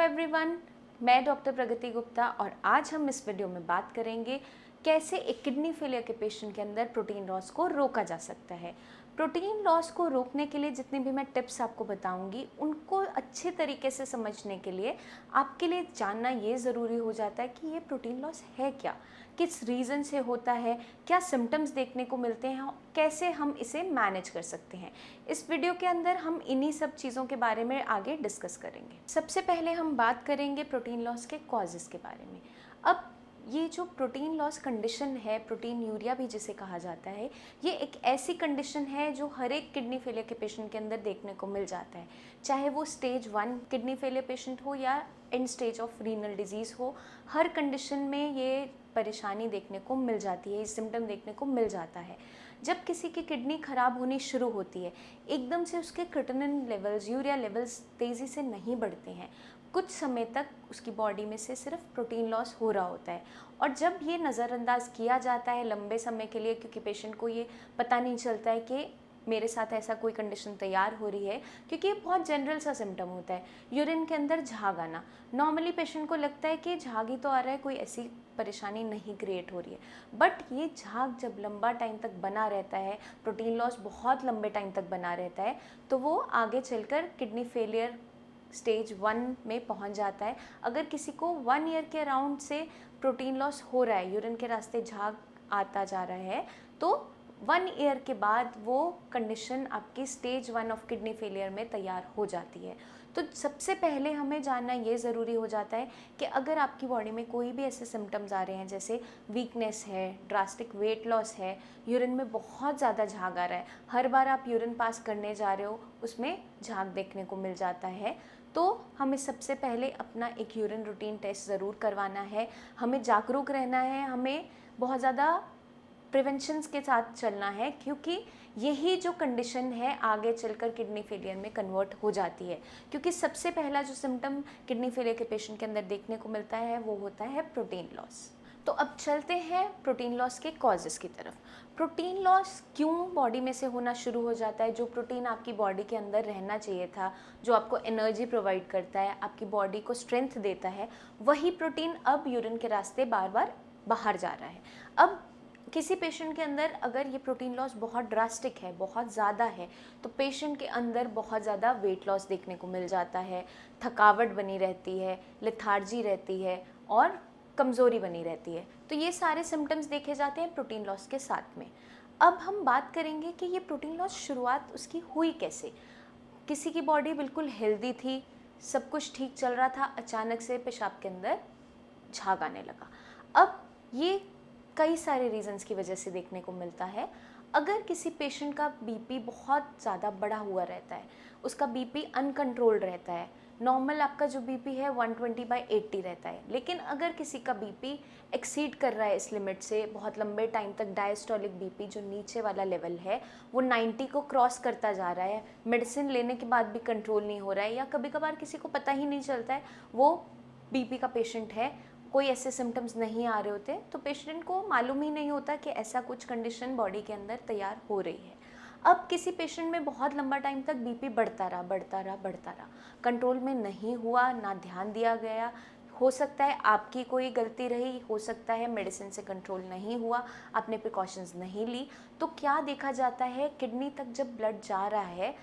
Everyone, मैं doctor प्रगति गुप्ता और आज हम इस वीडियो में बात करेंगे कैसे एक किडनी फेलियर के पेशेंट के अंदर प्रोटीन लॉस को रोका जा सकता है। प्रोटीन लॉस को रोकने के लिए जितनी भी मैं टिप्स आपको बताऊंगी उनको अच्छे तरीके से समझने के लिए आपके लिए जानना ये ज़रूरी हो जाता है कि ये प्रोटीन लॉस है क्या, किस रीज़न से होता है, क्या सिम्टम्स देखने को मिलते हैं, कैसे हम इसे मैनेज कर सकते हैं। इस वीडियो के अंदर हम इन्हीं सब चीज़ों के बारे में आगे डिस्कस करेंगे। सबसे पहले हम बात करेंगे प्रोटीन लॉस के कॉजेज़ के बारे में। अब ये जो प्रोटीन लॉस कंडीशन है, प्रोटीन यूरिया भी जिसे कहा जाता है, ये एक ऐसी कंडीशन है जो हर एक किडनी फेलियर के पेशेंट के अंदर देखने को मिल जाता है, चाहे वो स्टेज 1 किडनी फेलियर पेशेंट हो या and stage of renal disease हो। हर कंडीशन में ये परेशानी देखने को मिल जाती है, ये सिम्टम देखने को मिल जाता है। जब किसी की किडनी ख़राब होनी शुरू होती है, एकदम से उसके क्रिएटिनिन लेवल्स, यूरिया लेवल्स तेज़ी से नहीं बढ़ते हैं। कुछ समय तक उसकी बॉडी में से सिर्फ प्रोटीन लॉस हो रहा होता है और जब ये नज़रअंदाज किया जाता है लंबे समय के लिए, क्योंकि पेशेंट को ये पता नहीं चलता है कि मेरे साथ ऐसा कोई कंडीशन तैयार हो रही है, क्योंकि ये बहुत जनरल सा सिम्टम होता है। यूरिन के अंदर झाग आना, नॉर्मली पेशेंट को लगता है कि झाग ही तो आ रहा है, कोई ऐसी परेशानी नहीं क्रिएट हो रही है। बट ये झाग जब लंबा टाइम तक बना रहता है, प्रोटीन लॉस बहुत लंबे टाइम तक बना रहता है, तो वो आगे चलकर किडनी फेलियर स्टेज 1 में पहुंच जाता है। अगर किसी को 1 ईयर के अराउंड से प्रोटीन लॉस हो रहा है, यूरिन के रास्ते झाग आता जा रहा है, तो 1 ईयर के बाद वो कंडीशन आपकी स्टेज 1 ऑफ किडनी फेलियर में तैयार हो जाती है। तो सबसे पहले हमें जानना ये ज़रूरी हो जाता है कि अगर आपकी बॉडी में कोई भी ऐसे सिम्टम्स आ रहे हैं, जैसे वीकनेस है, ड्रास्टिक वेट लॉस है, यूरिन में बहुत ज़्यादा झाग आ रहा है, हर बार आप यूरिन पास करने जा रहे हो उसमें झाग देखने को मिल जाता है, तो हमें सबसे पहले अपना एक यूरिन रूटीन टेस्ट ज़रूर करवाना है। हमें जागरूक रहना है, हमें बहुत ज़्यादा प्रिवेंशंस के साथ चलना है, क्योंकि यही जो कंडीशन है आगे चलकर किडनी फेलियर में कन्वर्ट हो जाती है। क्योंकि सबसे पहला जो सिम्टम किडनी फेलियर के पेशेंट के अंदर देखने को मिलता है वो होता है प्रोटीन लॉस। तो अब चलते हैं प्रोटीन लॉस के कॉजेज़ की तरफ। प्रोटीन लॉस क्यों बॉडी में से होना शुरू हो जाता है? जो प्रोटीन आपकी बॉडी के अंदर रहना चाहिए था, जो आपको एनर्जी प्रोवाइड करता है, आपकी बॉडी को स्ट्रेंथ देता है, वही प्रोटीन अब यूरिन के रास्ते बार बार बाहर जा रहा है। अब किसी पेशेंट के अंदर अगर ये प्रोटीन लॉस बहुत ड्रास्टिक है, बहुत ज़्यादा है, तो पेशेंट के अंदर बहुत ज़्यादा वेट लॉस देखने को मिल जाता है, थकावट बनी रहती है, लेथार्जी रहती है और कमज़ोरी बनी रहती है। तो ये सारे सिम्टम्स देखे जाते हैं प्रोटीन लॉस के साथ में। अब हम बात करेंगे कि ये प्रोटीन लॉस शुरुआत उसकी हुई कैसे। किसी की बॉडी बिल्कुल हेल्दी थी, सब कुछ ठीक चल रहा था, अचानक से पेशाब के अंदर झाग आने लगा। अब ये कई सारे रीज़न्स की वजह से देखने को मिलता है। अगर किसी पेशेंट का बीपी बहुत ज़्यादा बढ़ा हुआ रहता है, उसका बीपी अनकंट्रोल्ड रहता है, नॉर्मल आपका जो बीपी है 120/80 रहता है, लेकिन अगर किसी का बीपी एक्सीड कर रहा है इस लिमिट से, बहुत लंबे टाइम तक डायस्टोलिक बीपी जो नीचे वाला लेवल है वो 90 को क्रॉस करता जा रहा है, मेडिसिन लेने के बाद भी कंट्रोल नहीं हो रहा है, या कभी कभार किसी को पता ही नहीं चलता है वो बीपी का पेशेंट है, कोई ऐसे सिम्टम्स नहीं आ रहे होते, तो पेशेंट को मालूम ही नहीं होता कि ऐसा कुछ कंडीशन बॉडी के अंदर तैयार हो रही है। अब किसी पेशेंट में बहुत लंबा टाइम तक बीपी बढ़ता रहा, कंट्रोल में नहीं हुआ, ना ध्यान दिया गया, हो सकता है आपकी कोई गलती रही, हो सकता है मेडिसिन से कंट्रोल नहीं हुआ, आपने प्रिकॉशंस नहीं ली, तो क्या देखा जाता है, किडनी तक जब ब्लड जा रहा है,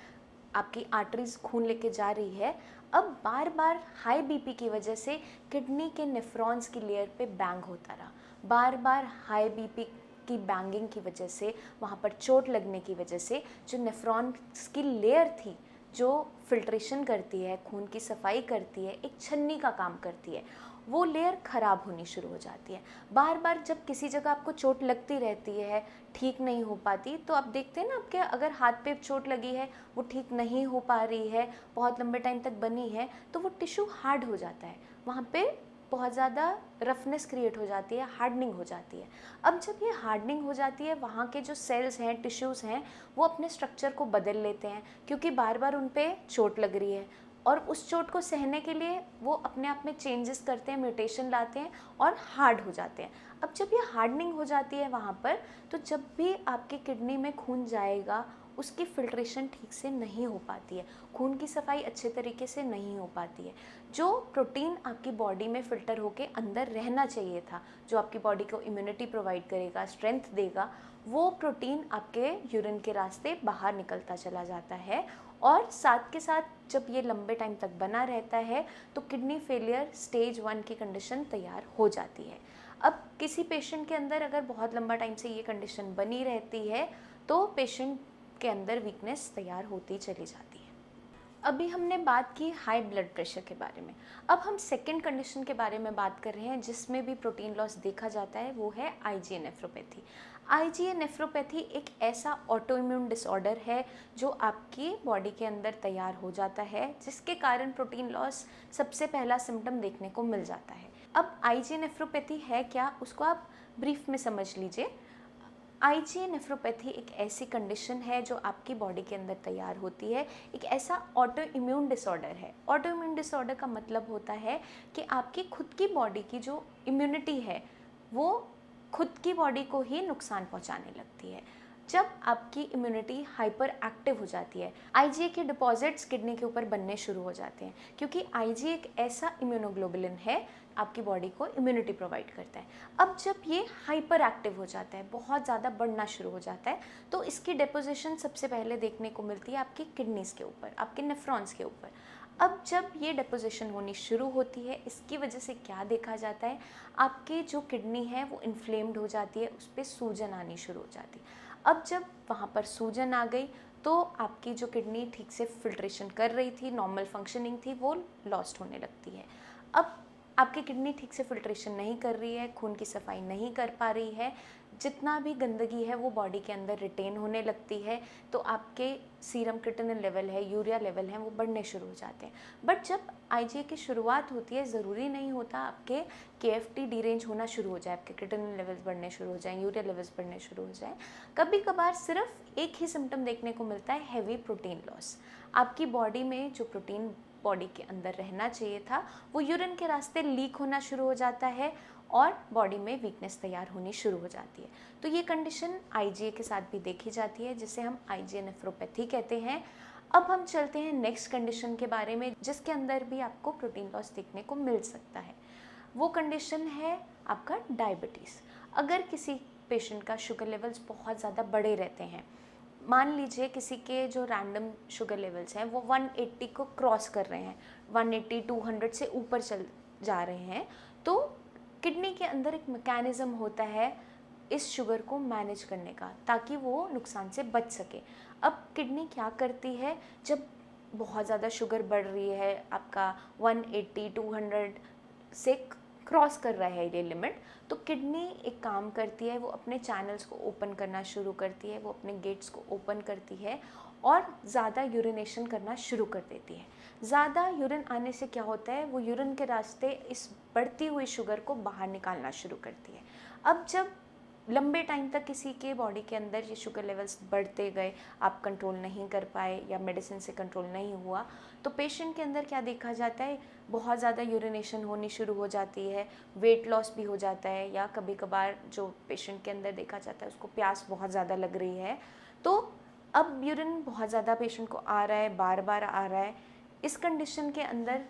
आपकी आर्टरीज खून लेके जा रही है, अब बार बार हाई बीपी की वजह से किडनी के नेफ्रॉन्स की लेयर पे बैंग होता रहा, बार बार हाई बीपी की बैंगिंग की वजह से, वहाँ पर चोट लगने की वजह से जो नेफ्रॉन्स की लेयर थी, जो फिल्ट्रेशन करती है, खून की सफाई करती है, एक छन्नी का काम करती है, वो लेयर ख़राब होनी शुरू हो जाती है। बार बार जब किसी जगह आपको चोट लगती रहती है, ठीक नहीं हो पाती, तो आप देखते हैं ना, आपके अगर हाथ पे चोट लगी है, वो ठीक नहीं हो पा रही है, बहुत लंबे टाइम तक बनी है, तो वो टिश्यू हार्ड हो जाता है, वहाँ पे बहुत ज़्यादा रफनेस क्रिएट हो जाती है, हार्डनिंग हो जाती है। अब जब ये हार्डनिंग हो जाती है, वहाँ के जो सेल्स हैं, टिश्यूज़ हैं, वो अपने स्ट्रक्चर को बदल लेते हैं, क्योंकि बार बार उन पे चोट लग रही है, और उस चोट को सहने के लिए वो अपने आप में चेंजेस करते हैं, म्यूटेशन लाते हैं और हार्ड हो जाते हैं। अब जब ये हार्डनिंग हो जाती है वहाँ पर, तो जब भी आपकी किडनी में खून जाएगा उसकी फिल्ट्रेशन ठीक से नहीं हो पाती है, खून की सफाई अच्छे तरीके से नहीं हो पाती है। जो प्रोटीन आपकी बॉडी में फ़िल्टर होके अंदर रहना चाहिए था, जो आपकी बॉडी को इम्यूनिटी प्रोवाइड करेगा, स्ट्रेंथ देगा, वो प्रोटीन आपके यूरिन के रास्ते बाहर निकलता चला जाता है। और साथ के साथ जब ये लंबे टाइम तक बना रहता है तो किडनी फेलियर स्टेज 1 की कंडीशन तैयार हो जाती है। अब किसी पेशेंट के अंदर अगर बहुत लंबा टाइम से ये कंडीशन बनी रहती है तो पेशेंट के अंदर वीकनेस तैयार होती चली जाती है। अभी हमने बात की हाई ब्लड प्रेशर के बारे में। अब हम सेकेंड कंडीशन के बारे में बात कर रहे हैं जिसमें भी प्रोटीन लॉस देखा जाता है, वो है आईजीए नेफ्रोपैथी। आईजीए नेफ्रोपैथी एक ऐसा ऑटो इम्यून डिसऑर्डर है जो आपकी बॉडी के अंदर तैयार हो जाता है, जिसके कारण प्रोटीन लॉस सबसे पहला सिम्टम देखने को मिल जाता है। अब आईजीए नेफ्रोपैथी है क्या, उसको आप ब्रीफ में समझ लीजिए। आईजीए नेफ्रोपैथी एक ऐसी कंडीशन है जो आपकी बॉडी के अंदर तैयार होती है, एक ऐसा ऑटो इम्यून डिसऑर्डर है। ऑटो इम्यून डिसऑर्डर का मतलब होता है कि आपकी खुद की बॉडी की जो इम्यूनिटी है वो खुद की बॉडी को ही नुकसान पहुंचाने लगती है। जब आपकी इम्यूनिटी हाइपर एक्टिव हो जाती है, आईजीए के डिपॉजिट्स किडनी के ऊपर बनने शुरू हो जाते हैं, क्योंकि आईजीए एक ऐसा इम्यूनोग्लोबुलिन है आपकी बॉडी को इम्यूनिटी प्रोवाइड करता है। अब जब ये हाइपर एक्टिव हो जाता है, बहुत ज़्यादा बढ़ना शुरू हो जाता है, तो इसकी डिपोजिशन सबसे पहले देखने को मिलती है आपकी किडनीज़ के ऊपर, आपके नेफ्रॉन्स के ऊपर। अब जब ये डिपोजिशन होनी शुरू होती है, इसकी वजह से क्या देखा जाता है, आपके जो किडनी है वो इन्फ्लेम्ड हो जाती है, उस पर सूजन आनी शुरू हो जाती है। अब जब वहाँ पर सूजन आ गई तो आपकी जो किडनी ठीक से फिल्ट्रेशन कर रही थी, नॉर्मल फंक्शनिंग थी, वो लॉस्ट होने लगती है। अब आपकी किडनी ठीक से फिल्ट्रेशन नहीं कर रही है, खून की सफाई नहीं कर पा रही है, जितना भी गंदगी है वो बॉडी के अंदर रिटेन होने लगती है, तो आपके सीरम क्रिएटिनिन लेवल है, यूरिया लेवल है, वो बढ़ने शुरू हो जाते हैं। बट जब आईजीए की शुरुआत होती है, ज़रूरी नहीं होता आपके केएफटी डीरेंज होना शुरू हो जाए, आपके क्रिएटिनिन लेवल्स बढ़ने शुरू हो जाएं, यूरिया लेवल्स बढ़ने शुरू हो जाएं। कभी कभार सिर्फ एक ही सिम्टम देखने को मिलता है, हैवी प्रोटीन लॉस। आपकी बॉडी में जो प्रोटीन बॉडी के अंदर रहना चाहिए था वो यूरिन के रास्ते लीक होना शुरू हो जाता है और बॉडी में वीकनेस तैयार होनी शुरू हो जाती है। तो ये कंडीशन आईजीए के साथ भी देखी जाती है, जिसे हम आईजीए नेफ्रोपैथी कहते हैं। अब हम चलते हैं नेक्स्ट कंडीशन के बारे में, जिसके अंदर भी आपको प्रोटीन लॉस देखने को मिल सकता है। वो कंडीशन है आपका डायबिटीज़। अगर किसी पेशेंट का शुगर लेवल्स बहुत ज़्यादा बढ़े रहते हैं, मान लीजिए किसी के जो रैंडम शुगर लेवल्स हैं वो 180 को क्रॉस कर रहे हैं, 180 200 से ऊपर चल जा रहे हैं, तो किडनी के अंदर एक मैकेनिज़्म होता है इस शुगर को मैनेज करने का, ताकि वो नुकसान से बच सके। अब किडनी क्या करती है, जब बहुत ज़्यादा शुगर बढ़ रही है, आपका 180 200 से क्रॉस कर रहा है ये लिमिट, तो किडनी एक काम करती है, वो अपने चैनल्स को ओपन करना शुरू करती है, वो अपने गेट्स को ओपन करती है और ज़्यादा यूरिनेशन करना शुरू कर देती है। ज़्यादा यूरिन आने से क्या होता है, वो यूरिन के रास्ते इस बढ़ती हुई शुगर को बाहर निकालना शुरू करती है। अब जब लंबे टाइम तक किसी के बॉडी के अंदर ये शुगर लेवल्स बढ़ते गए, आप कंट्रोल नहीं कर पाए या मेडिसिन से कंट्रोल नहीं हुआ, तो पेशेंट के अंदर क्या देखा जाता है, बहुत ज़्यादा यूरिनेशन होनी शुरू हो जाती है, वेट लॉस भी हो जाता है, या कभी कभार जो पेशेंट के अंदर देखा जाता है उसको प्यास बहुत ज़्यादा लग रही है। तो अब यूरिन बहुत ज़्यादा पेशेंट को आ रहा है, बार बार आ रहा है। इस कंडीशन के अंदर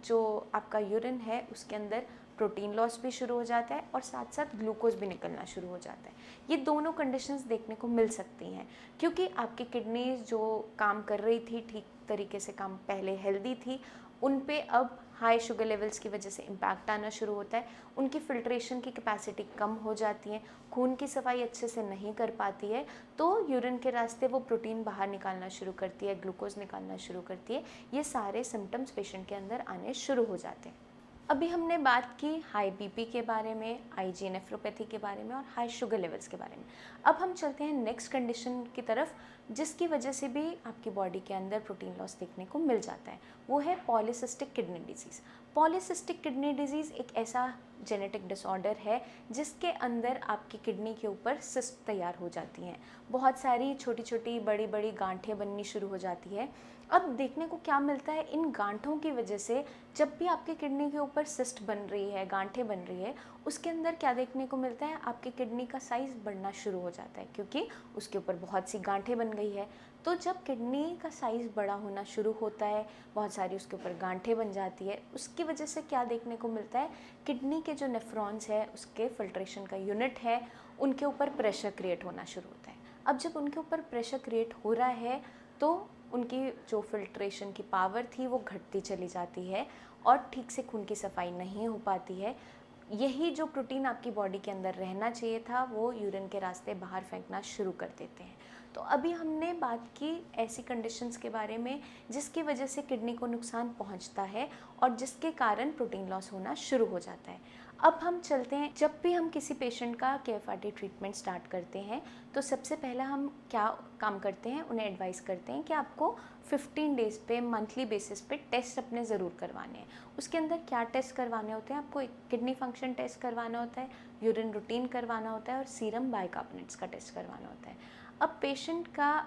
जो आपका यूरिन है उसके अंदर प्रोटीन लॉस भी शुरू हो जाता है और साथ साथ ग्लूकोज भी निकलना शुरू हो जाता है। ये दोनों कंडीशंस देखने को मिल सकती हैं, क्योंकि आपकी किडनी जो काम कर रही थी ठीक तरीके से, काम पहले हेल्दी थी, उन पे अब हाई शुगर लेवल्स की वजह से इम्पैक्ट आना शुरू होता है, उनकी फिल्ट्रेशन की कैपेसिटी कम हो जाती है, खून की सफाई अच्छे से नहीं कर पाती है, तो यूरिन के रास्ते वो प्रोटीन बाहर निकालना शुरू करती है, ग्लूकोज निकालना शुरू करती है। ये सारे सिम्टम्स पेशेंट के अंदर आने शुरू हो जाते हैं। अभी हमने बात की हाई बीपी के बारे में, आईजीए नेफ्रोपैथी के बारे में और हाई शुगर लेवल्स के बारे में। अब हम चलते हैं नेक्स्ट कंडीशन की तरफ, जिसकी वजह से भी आपकी बॉडी के अंदर प्रोटीन लॉस देखने को मिल जाता है। वो है polycystic kidney disease. Polycystic kidney disease एक ऐसा जेनेटिक डिसऑर्डर है जिसके अंदर आपकी किडनी के ऊपर सिस्ट तैयार हो जाती हैं, बहुत सारी छोटी छोटी बड़ी बड़ी गांठें बननी शुरू हो जाती है। अब देखने को क्या मिलता है, इन गांठों की वजह से जब भी आपकी किडनी के ऊपर सिस्ट बन रही है, गांठें बन रही है, उसके अंदर क्या देखने को मिलता है, आपकी किडनी का साइज़ बढ़ना शुरू हो जाता है, क्योंकि उसके ऊपर बहुत सी गांठें बन गई है। तो जब किडनी का साइज़ बड़ा होना शुरू होता है, बहुत सारी उसके ऊपर गांठें बन जाती है, उसकी वजह से क्या देखने को मिलता है, किडनी के जो नेफ्रॉन्स है, उसके फिल्ट्रेशन का यूनिट है, उनके ऊपर प्रेशर क्रिएट होना शुरू होता है। अब जब उनके ऊपर प्रेशर क्रिएट हो रहा है तो उनकी जो फिल्ट्रेशन की पावर थी वो घटती चली जाती है और ठीक से खून की सफाई नहीं हो पाती है। यही जो प्रोटीन आपकी बॉडी के अंदर रहना चाहिए था वो यूरिन के रास्ते बाहर फेंकना शुरू कर देते हैं। तो अभी हमने बात की ऐसी कंडीशंस के बारे में जिसकी वजह से किडनी को नुकसान पहुंचता है और जिसके कारण प्रोटीन लॉस होना शुरू हो जाता है। अब हम चलते हैं, जब भी हम किसी पेशेंट का KFRT ट्रीटमेंट स्टार्ट करते हैं तो सबसे पहला हम क्या काम करते हैं, उन्हें एडवाइस करते हैं कि आपको 15 डेज़ पे मंथली बेसिस पे टेस्ट अपने ज़रूर करवाने हैं। उसके अंदर क्या टेस्ट करवाने होते हैं, आपको एक किडनी फंक्शन टेस्ट करवाना होता है, यूरिन रूटीन करवाना होता है और सीरम बाइकार्बोनेट्स का टेस्ट करवाना होता है। अब पेशेंट का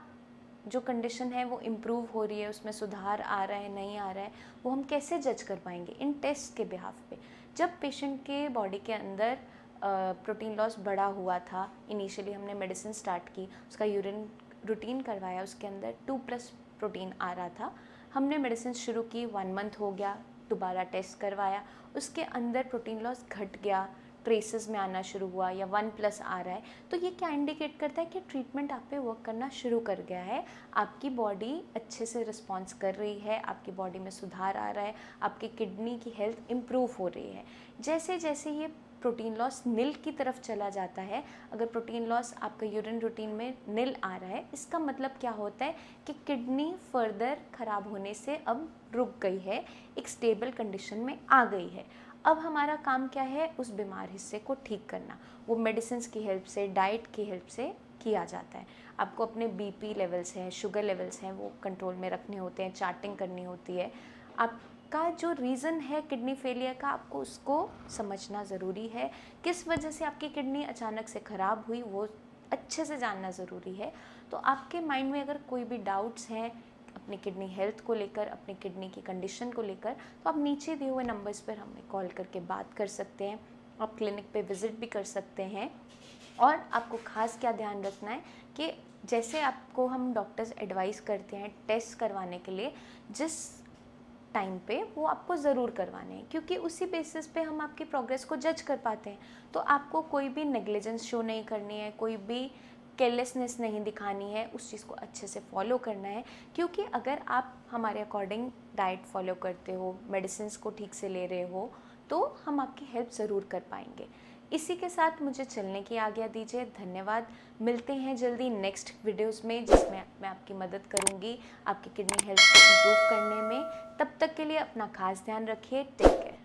जो कंडीशन है वो इम्प्रूव हो रही है, उसमें सुधार आ रहा है नहीं आ रहा है, वो हम कैसे जज कर पाएंगे, इन टेस्ट के बिहाफ पे। जब पेशेंट के बॉडी के अंदर प्रोटीन लॉस बढ़ा हुआ था, इनिशियली हमने मेडिसिन स्टार्ट की, उसका यूरिन रूटीन करवाया, उसके अंदर 2+ प्रोटीन आ रहा था, हमने मेडिसिन शुरू की, 1 मंथ हो गया, दोबारा टेस्ट करवाया, उसके अंदर प्रोटीन लॉस घट गया, ट्रेसेस में आना शुरू हुआ या 1+ आ रहा है, तो ये क्या इंडिकेट करता है कि ट्रीटमेंट आप पे वर्क करना शुरू कर गया है, आपकी बॉडी अच्छे से रिस्पॉन्स कर रही है, आपकी बॉडी में सुधार आ रहा है, आपकी किडनी की हेल्थ इम्प्रूव हो रही है। जैसे जैसे ये प्रोटीन लॉस नील की तरफ चला जाता है, अगर प्रोटीन लॉस आपका यूरिन रूटीन में नील आ रहा है, इसका मतलब क्या होता है कि किडनी फर्दर ख़राब होने से अब रुक गई है, एक स्टेबल कंडीशन में आ गई है। अब हमारा काम क्या है, उस बीमार हिस्से को ठीक करना, वो मेडिसिन की हेल्प से, डाइट की हेल्प से किया जाता है। आपको अपने BP लेवल्स हैं, शुगर लेवल्स हैं, वो कंट्रोल में रखने होते हैं, चार्टिंग करनी होती है। आपका जो रीज़न है किडनी फेलियर का, आपको उसको समझना ज़रूरी है, किस वजह से आपकी किडनी अचानक से ख़राब हुई वो अच्छे से जानना ज़रूरी है। तो आपके माइंड में अगर कोई भी डाउट्स हैं अपनी किडनी हेल्थ को लेकर, अपनी किडनी की कंडीशन को लेकर, तो आप नीचे दिए हुए नंबर्स पर हमें कॉल करके बात कर सकते हैं, आप क्लिनिक पे विज़िट भी कर सकते हैं। और आपको खास क्या ध्यान रखना है कि जैसे आपको हम डॉक्टर्स एडवाइस करते हैं टेस्ट करवाने के लिए, जिस टाइम पे वो आपको ज़रूर करवाने हैं, क्योंकि उसी बेसिस पे हम आपकी प्रोग्रेस को जज कर पाते हैं। तो आपको कोई भी नेग्लिजेंस शो नहीं करनी है, कोई भी केयरलेसनेस नहीं दिखानी है, उस चीज़ को अच्छे से फॉलो करना है, क्योंकि अगर आप हमारे अकॉर्डिंग डाइट फॉलो करते हो, मेडिसिन को ठीक से ले रहे हो, तो हम आपकी हेल्प ज़रूर कर पाएंगे। इसी के साथ मुझे चलने की आज्ञा दीजिए, धन्यवाद। मिलते हैं जल्दी नेक्स्ट वीडियोस में, जिसमें मैं आपकी मदद करूँगी आपकी किडनी हेल्थ को इम्प्रूव करने में। तब तक के लिए अपना खास ध्यान रखिए, टेक केयर।